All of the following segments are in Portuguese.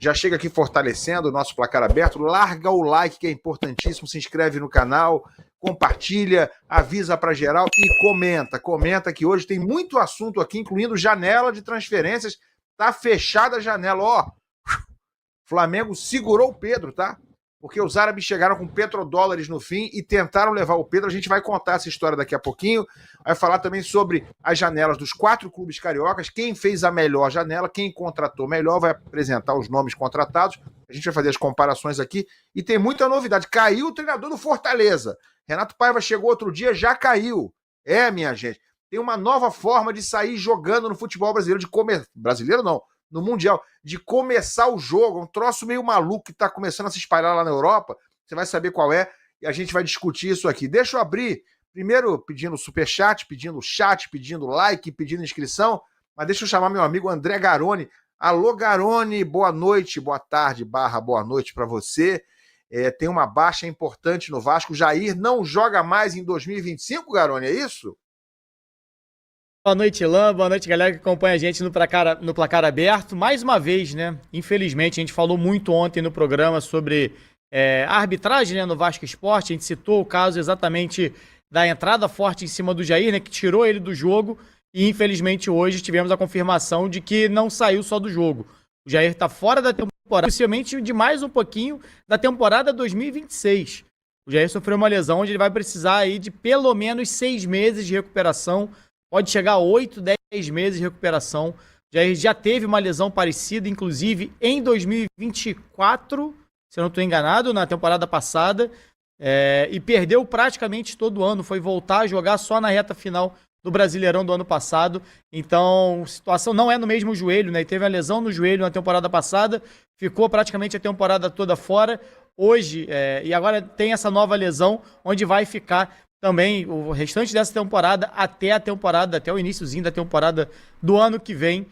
já chega aqui fortalecendo o nosso placar aberto, larga o like que é importantíssimo, se inscreve no canal, compartilha, avisa para geral e comenta que hoje tem muito assunto aqui, incluindo janela de transferências, tá fechada a janela, ó, Flamengo segurou o Pedro, tá? Porque os árabes chegaram com petrodólares no fim e tentaram levar o Pedro. A gente vai contar essa história daqui a pouquinho. Vai falar também sobre as janelas dos 4 clubes cariocas, quem fez a melhor janela, quem contratou melhor, vai apresentar os nomes contratados. A gente vai fazer as comparações aqui. E tem muita novidade. Caiu o treinador do Fortaleza. Renato Paiva chegou outro dia, já caiu. É, minha gente. Tem uma nova forma de sair jogando no futebol brasileiro, de comer. Brasileiro não. No Mundial, de começar o jogo, um troço meio maluco que está começando a se espalhar lá na Europa, você vai saber qual é, e a gente vai discutir isso aqui. Deixa eu abrir, primeiro pedindo superchat, pedindo chat, pedindo like, pedindo inscrição, mas deixa eu chamar meu amigo André Garoni. Alô, Garoni, boa noite, boa tarde, boa noite para você. Tem uma baixa importante no Vasco, Jair não joga mais em 2025, Garoni, é isso? Boa noite, Ilan. Boa noite, galera que acompanha a gente no placar aberto. Mais uma vez, né? Infelizmente, a gente falou muito ontem no programa sobre a arbitragem, né, no Vasco Esporte. A gente citou o caso exatamente da entrada forte em cima do Jair, né? Que tirou ele do jogo. E, infelizmente, hoje tivemos a confirmação de que não saiu só do jogo. O Jair está fora da temporada, possivelmente de mais um pouquinho da temporada 2026. O Jair sofreu uma lesão onde ele vai precisar aí de pelo menos 6 meses de recuperação. Pode chegar a 8, 10 meses de recuperação. Já teve uma lesão parecida, inclusive em 2024, se eu não estou enganado, na temporada passada, e perdeu praticamente todo ano. Foi voltar a jogar só na reta final do Brasileirão do ano passado. Então, a situação não é no mesmo joelho, né? Ele teve uma lesão no joelho na temporada passada, ficou praticamente a temporada toda fora. Hoje, e agora tem essa nova lesão, onde vai ficar também o restante dessa temporada até o iniciozinho da temporada do ano que vem,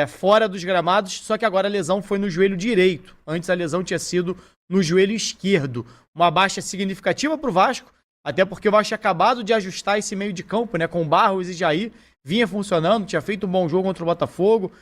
fora dos gramados, só que agora a lesão foi no joelho direito. Antes a lesão tinha sido no joelho esquerdo. Uma baixa significativa para o Vasco, até porque o Vasco tinha acabado de ajustar esse meio de campo, né, com Barros e Jair, vinha funcionando, tinha feito um bom jogo contra o Botafogo,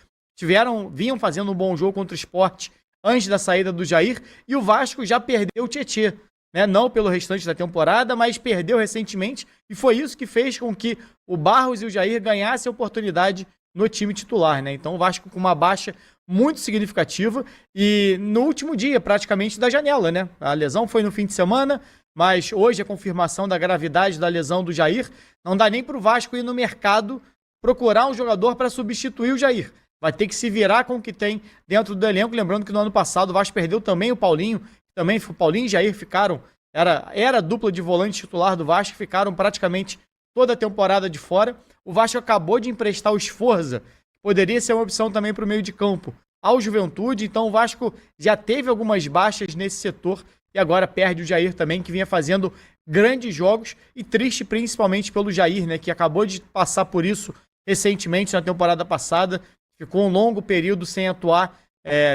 vinham fazendo um bom jogo contra o Sport antes da saída do Jair, e o Vasco já perdeu o Tietê. Né, não pelo restante da temporada, mas perdeu recentemente, e foi isso que fez com que o Barros e o Jair ganhassem oportunidade no time titular, né? Então o Vasco com uma baixa muito significativa, e no último dia praticamente da janela, né? A lesão foi no fim de semana, mas hoje a confirmação da gravidade da lesão do Jair, não dá nem para o Vasco ir no mercado procurar um jogador para substituir o Jair. Vai ter que se virar com o que tem dentro do elenco, lembrando que no ano passado o Vasco perdeu também o Paulinho, também o Paulinho e Jair ficaram, era a dupla de volante titular do Vasco, ficaram praticamente toda a temporada de fora. O Vasco acabou de emprestar o Sforza, que poderia ser uma opção também para o meio de campo, ao Juventude. Então o Vasco já teve algumas baixas nesse setor e agora perde o Jair também, que vinha fazendo grandes jogos, e triste principalmente pelo Jair, né, que acabou de passar por isso recentemente na temporada passada, ficou um longo período sem atuar,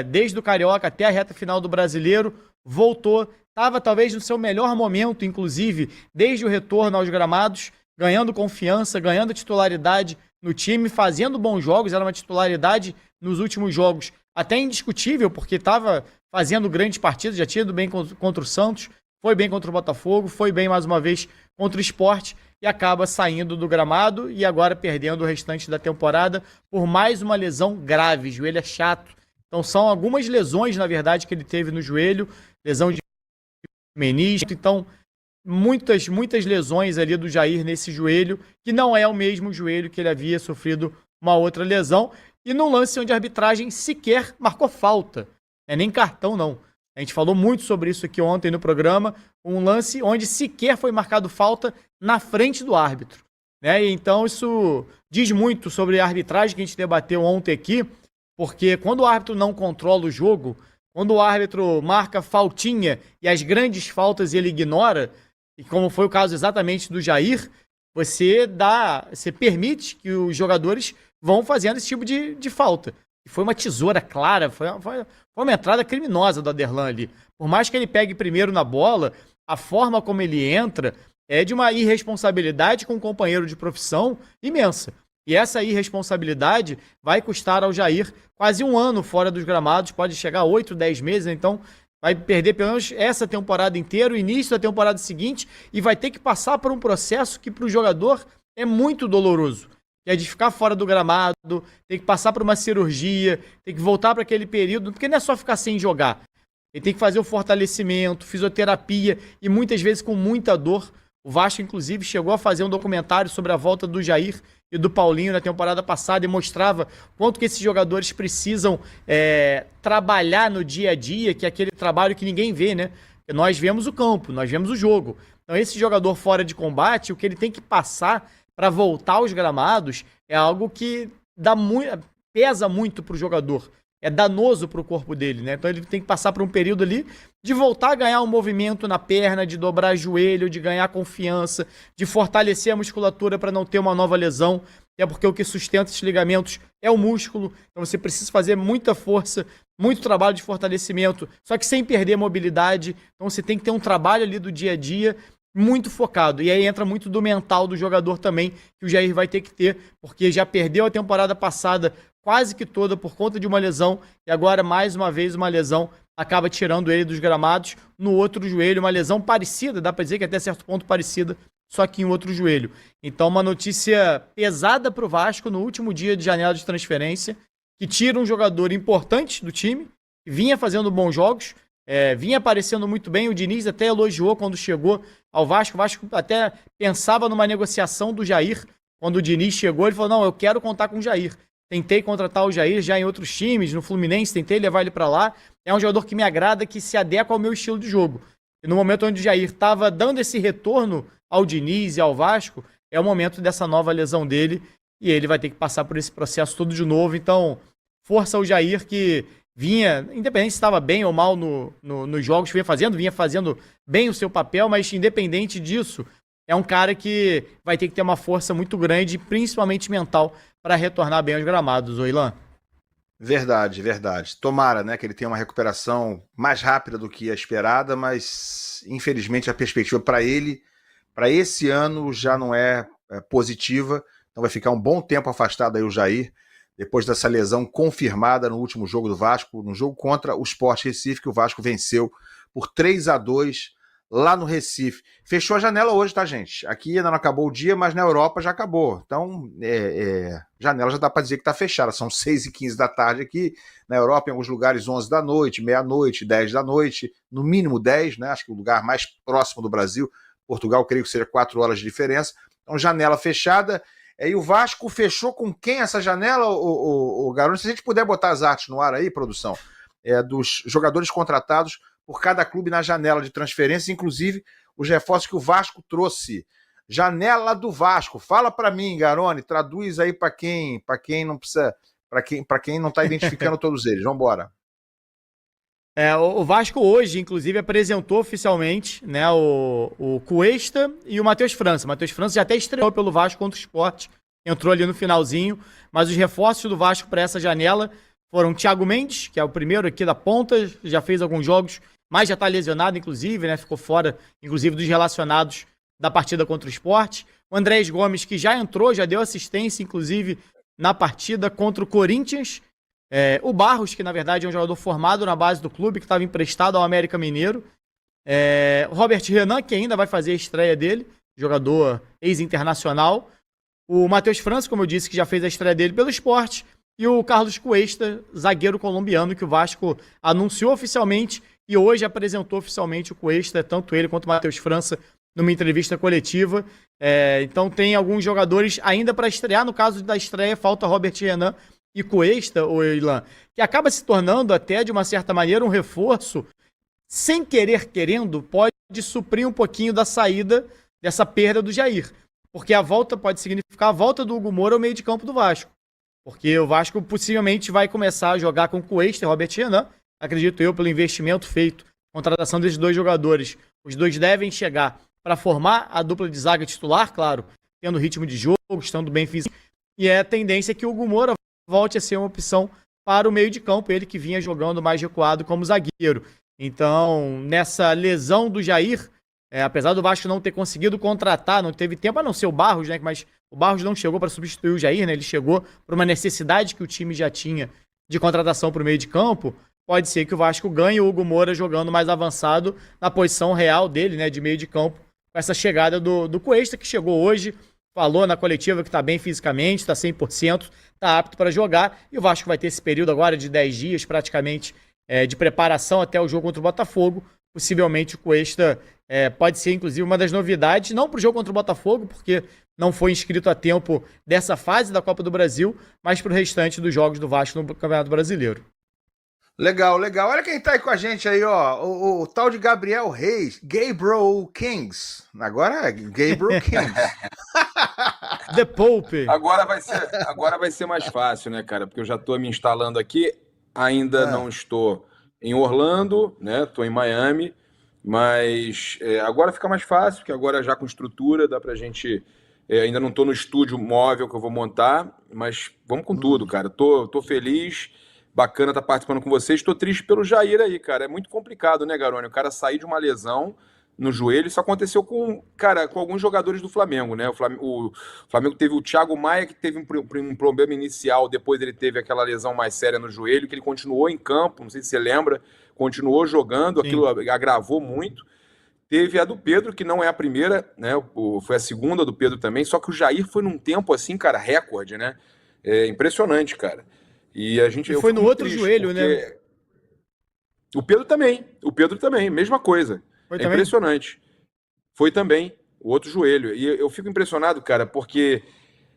desde o Carioca até a reta final do Brasileiro. Voltou, estava talvez no seu melhor momento, inclusive, desde o retorno aos gramados, ganhando confiança, ganhando titularidade no time, fazendo bons jogos, era uma titularidade nos últimos jogos até indiscutível, porque estava fazendo grandes partidas, já tinha ido bem contra o Santos, foi bem contra o Botafogo, foi bem mais uma vez contra o Sport, e acaba saindo do gramado e agora perdendo o restante da temporada por mais uma lesão grave. Joelho é chato. Então são algumas lesões, na verdade, que ele teve no joelho, lesão de menisco, então muitas lesões ali do Jair nesse joelho, que não é o mesmo joelho que ele havia sofrido uma outra lesão, e num lance onde a arbitragem sequer marcou falta, nem cartão não. A gente falou muito sobre isso aqui ontem no programa, um lance onde sequer foi marcado falta na frente do árbitro, né? E então isso diz muito sobre a arbitragem que a gente debateu ontem aqui, porque quando o árbitro não controla o jogo, quando o árbitro marca faltinha e as grandes faltas ele ignora, e como foi o caso exatamente do Jair, você permite que os jogadores vão fazendo esse tipo de falta. E foi uma tesoura clara, foi uma entrada criminosa do Aderlan ali. Por mais que ele pegue primeiro na bola, a forma como ele entra é de uma irresponsabilidade com um companheiro de profissão imensa. E essa irresponsabilidade vai custar ao Jair quase um ano fora dos gramados, pode chegar a 8, 10 meses, então vai perder pelo menos essa temporada inteira, o início da temporada seguinte, e vai ter que passar por um processo que para o jogador é muito doloroso. Que é de ficar fora do gramado, tem que passar por uma cirurgia, tem que voltar para aquele período, porque não é só ficar sem jogar. Ele tem que fazer o fortalecimento, fisioterapia e muitas vezes com muita dor. O Vasco, inclusive, chegou a fazer um documentário sobre a volta do Jair e do Paulinho na temporada passada e mostrava quanto que esses jogadores precisam trabalhar no dia a dia, que é aquele trabalho que ninguém vê, né? Porque nós vemos o campo, nós vemos o jogo. Então esse jogador fora de combate, o que ele tem que passar para voltar aos gramados é algo que pesa muito para o jogador. É danoso para o corpo dele, né? Então ele tem que passar por um período ali de voltar a ganhar um movimento na perna, de dobrar joelho, de ganhar confiança, de fortalecer a musculatura para não ter uma nova lesão. É porque o que sustenta esses ligamentos é o músculo. Então você precisa fazer muita força, muito trabalho de fortalecimento, só que sem perder a mobilidade. Então você tem que ter um trabalho ali do dia a dia muito focado. E aí entra muito do mental do jogador também, que o Jair vai ter que ter, porque já perdeu a temporada passada quase que toda por conta de uma lesão, e agora mais uma vez uma lesão acaba tirando ele dos gramados no outro joelho, uma lesão parecida, dá para dizer que até certo ponto parecida, só que em outro joelho. Então uma notícia pesada para o Vasco no último dia de janela de transferência, que tira um jogador importante do time, que vinha fazendo bons jogos, vinha aparecendo muito bem, o Diniz até elogiou quando chegou ao Vasco, o Vasco até pensava numa negociação do Jair, quando o Diniz chegou, ele falou, não, eu quero contar com o Jair. Tentei contratar o Jair já em outros times, no Fluminense, tentei levar ele para lá. É um jogador que me agrada, que se adequa ao meu estilo de jogo. E no momento onde o Jair estava dando esse retorno ao Diniz e ao Vasco, é o momento dessa nova lesão dele. E ele vai ter que passar por esse processo todo de novo. Então, força ao Jair, que vinha, independente se estava bem ou mal nos jogos que vinha fazendo bem o seu papel, mas independente disso, é um cara que vai ter que ter uma força muito grande, principalmente mental, para retornar bem aos gramados, Oilan. Verdade, verdade. Tomara, né, que ele tenha uma recuperação mais rápida do que a esperada, mas infelizmente a perspectiva para ele, para esse ano, já não é positiva. Então vai ficar um bom tempo afastado aí o Jair, depois dessa lesão confirmada no último jogo do Vasco, no jogo contra o Sport Recife, que o Vasco venceu por 3-2 lá no Recife. Fechou a janela hoje, tá, gente? Aqui ainda não acabou o dia, mas na Europa já acabou. Então, janela já dá para dizer que tá fechada. São 6h15 da tarde aqui. Na Europa, em alguns lugares, 11 da noite, meia-noite, 10 da noite, no mínimo 10, né? Acho que o lugar mais próximo do Brasil, Portugal, creio que seja 4 horas de diferença. Então, janela fechada. E o Vasco fechou com quem essa janela, o Garoni? Se a gente puder botar as artes no ar aí, produção, dos jogadores contratados por cada clube na janela de transferência, inclusive os reforços que o Vasco trouxe. Janela do Vasco. Fala para mim, Garoni, traduz aí para quem não precisa, para quem não está identificando todos eles. Vamos embora. O Vasco hoje, inclusive, apresentou oficialmente, né, o Cuesta e o Matheus França. O Matheus França já até estreou pelo Vasco contra o Sport, entrou ali no finalzinho, mas os reforços do Vasco para essa janela foram Thiago Mendes, que é o primeiro aqui da ponta, já fez alguns jogos, mas já está lesionado, inclusive, né? Ficou fora, inclusive, dos relacionados da partida contra o Sport. O Andrés Gomes, que já entrou, já deu assistência, inclusive, na partida contra o Corinthians. O Barros, que na verdade é um jogador formado na base do clube, que estava emprestado ao América Mineiro. O Robert Renan, que ainda vai fazer a estreia dele, jogador ex-internacional. O Matheus França, como eu disse, que já fez a estreia dele pelo Sport. E o Carlos Cuesta, zagueiro colombiano, que o Vasco anunciou oficialmente e hoje apresentou oficialmente o Cuesta, tanto ele quanto o Matheus França, numa entrevista coletiva. Então tem alguns jogadores ainda para estrear. No caso da estreia, falta Robert Renan e Cuesta, o Ilan, que acaba se tornando até, de uma certa maneira, um reforço, sem querer querendo, pode suprir um pouquinho da saída dessa perda do Jair. Porque a volta pode significar a volta do Hugo Moura ao meio de campo do Vasco. Porque o Vasco possivelmente vai começar a jogar com Cuesta e Robert Renan. Acredito eu, pelo investimento feito, contratação desses dois jogadores. Os dois devem chegar para formar a dupla de zaga titular, claro, tendo ritmo de jogo, estando bem físico. E a tendência é que o Hugo Moura volte a ser uma opção para o meio de campo, ele que vinha jogando mais recuado como zagueiro. Então, nessa lesão do Jair, apesar do Vasco não ter conseguido contratar, não teve tempo, a não ser o Barros, né, mas O Barros não chegou para substituir o Jair, né? Ele chegou por uma necessidade que o time já tinha de contratação para o meio de campo. Pode ser que o Vasco ganhe o Hugo Moura jogando mais avançado na posição real dele, né? De meio de campo, com essa chegada do Cuesta, que chegou hoje, falou na coletiva que está bem fisicamente, está 100%, está apto para jogar. E o Vasco vai ter esse período agora de 10 dias, praticamente, de preparação até o jogo contra o Botafogo. Possivelmente o Cuesta pode ser, inclusive, uma das novidades, não para o jogo contra o Botafogo, porque não foi inscrito a tempo dessa fase da Copa do Brasil, mas para o restante dos jogos do Vasco no Campeonato Brasileiro. Legal, legal. Olha quem tá aí com a gente aí, ó. O tal de Gabriel Reis, Gabriel Kings. Agora é Gabriel Kings. The Pope. Agora vai ser mais fácil, né, cara? Porque eu já tô me instalando aqui. Ainda não estou em Orlando, né? Tô em Miami. Mas agora fica mais fácil, porque agora já com estrutura dá pra gente... ainda não tô no estúdio móvel que eu vou montar, mas vamos com tudo, cara. Tô feliz... Bacana estar participando com vocês. Estou triste pelo Jair aí, cara. É muito complicado, né, Garone? O cara sair de uma lesão no joelho. Isso aconteceu com alguns jogadores do Flamengo, né? O Flamengo teve o Thiago Maia, que teve um problema inicial. Depois ele teve aquela lesão mais séria no joelho, que ele continuou em campo. Não sei se você lembra. Continuou jogando. Sim. Aquilo agravou muito. Teve a do Pedro, que não é a primeira, né? Foi a segunda do Pedro também. Só que o Jair foi num tempo assim, cara, recorde, né? Impressionante, cara. E a gente foi no outro joelho, né? O Pedro também, mesma coisa. Foi também? Impressionante. Foi também o outro joelho. E eu fico impressionado, cara, porque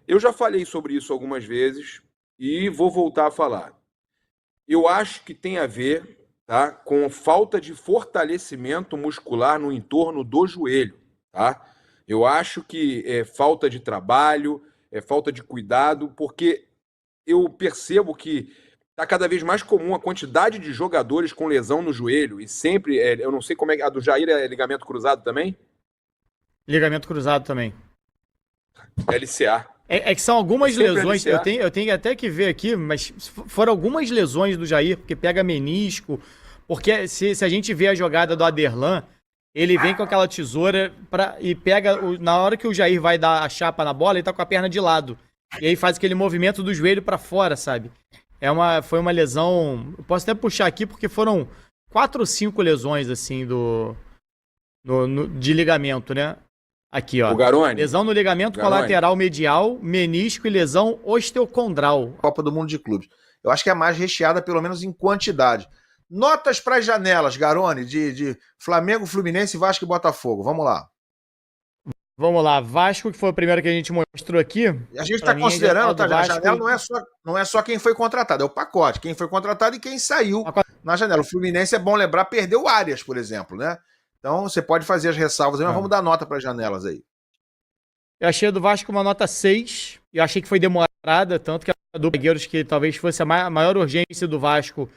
eu já falei sobre isso algumas vezes e vou voltar a falar. Eu acho que tem a ver, tá, com falta de fortalecimento muscular no entorno do joelho, tá? Eu acho que é falta de trabalho, é falta de cuidado, porque eu percebo que está cada vez mais comum a quantidade de jogadores com lesão no joelho, e sempre, eu não sei como é, a do Jair é ligamento cruzado também? Ligamento cruzado também. LCA. É que são algumas lesões, eu tenho até que ver aqui, mas foram algumas lesões do Jair, porque pega menisco, porque se a gente vê a jogada do Aderlan, ele vem com aquela tesoura e pega, na hora que o Jair vai dar a chapa na bola, ele tá com a perna de lado. E aí faz aquele movimento do joelho pra fora, sabe? Foi uma lesão... Eu posso até puxar aqui, porque foram 4 ou 5 lesões, assim, de ligamento, né? Aqui, ó. O Garone. Lesão no ligamento colateral medial, menisco e lesão osteocondral. Copa do Mundo de Clubes. Eu acho que é mais recheada, pelo menos em quantidade. Notas para as janelas, Garone, de Flamengo, Fluminense, Vasco e Botafogo. Vamos lá. Vamos lá, Vasco, que foi o primeiro que a gente mostrou aqui. A gente está considerando, tá? A janela não é só quem foi contratado, é o pacote. Quem foi contratado e quem saiu na janela. O Fluminense, é bom lembrar, perdeu o Arias, por exemplo, né? Então você pode fazer as ressalvas aí, mas vamos dar nota para as janelas aí. Eu achei a do Vasco uma nota 6. Eu achei que foi demorada, tanto que a do Zagueiros, que talvez fosse a maior urgência do Vasco,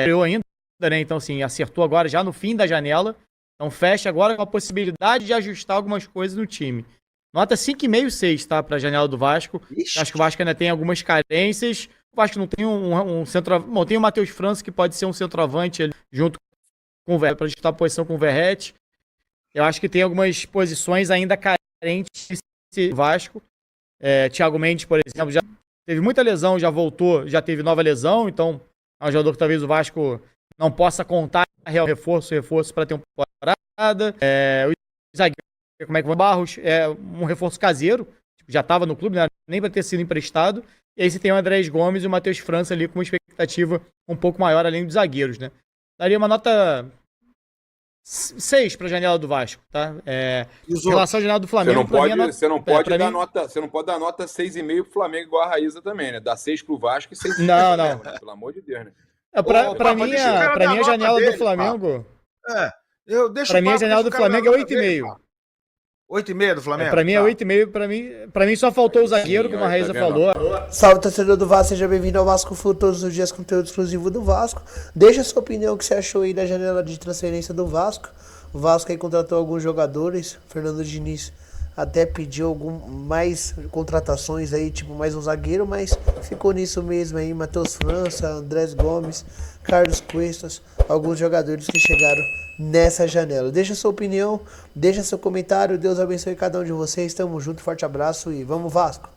criou ainda, né? Então, assim, acertou agora já no fim da janela. Então fecha agora com a possibilidade de ajustar algumas coisas no time. Nota 5,5, 6, tá? Pra janela do Vasco. Acho que o Vasco ainda tem algumas carências. O Vasco não tem um centroavante. Bom, tem o Matheus França, que pode ser um centroavante ali, junto com o Verret, pra ajustar a posição com o Verret. Eu acho que tem algumas posições ainda carentes nesse Vasco. Thiago Mendes, por exemplo, já teve muita lesão, já voltou, já teve nova lesão. Então é um jogador que talvez o Vasco não possa contar real reforço para ter uma temporada. O zagueiro, como é que vai? Barros é um reforço caseiro, já estava no clube, né? Nem para ter sido emprestado. E aí você tem o Andrés Gomes e o Matheus França ali com uma expectativa um pouco maior além dos zagueiros, né? Daria uma nota 6 para a janela do Vasco, tá? Em relação à janela do Flamengo, você não pode dar nota 6,5 pro Flamengo igual a Raíza também, né? Dá 6 pro Vasco e 6 pro Flamengo, né? Pelo amor de Deus, né? Pra mim, a janela do Flamengo. Pra mim, a janela do Flamengo é 8,5. 8,5 do Flamengo? Pra mim é 8,5. Pra mim só faltou o zagueiro, como a Raíza falou. Salve, torcedor do Vasco, seja bem-vindo ao Vasco Flu, todos os dias conteúdo exclusivo do Vasco. Deixa a sua opinião, o que você achou aí da janela de transferência do Vasco. O Vasco aí contratou alguns jogadores, Fernando Diniz até pediu mais contratações aí, tipo mais um zagueiro, mas ficou nisso mesmo aí, Matheus França, Andrés Gomes, Carlos Cuestas, alguns jogadores que chegaram nessa janela. Deixa sua opinião, deixa seu comentário, Deus abençoe cada um de vocês, tamo junto, forte abraço e vamos Vasco!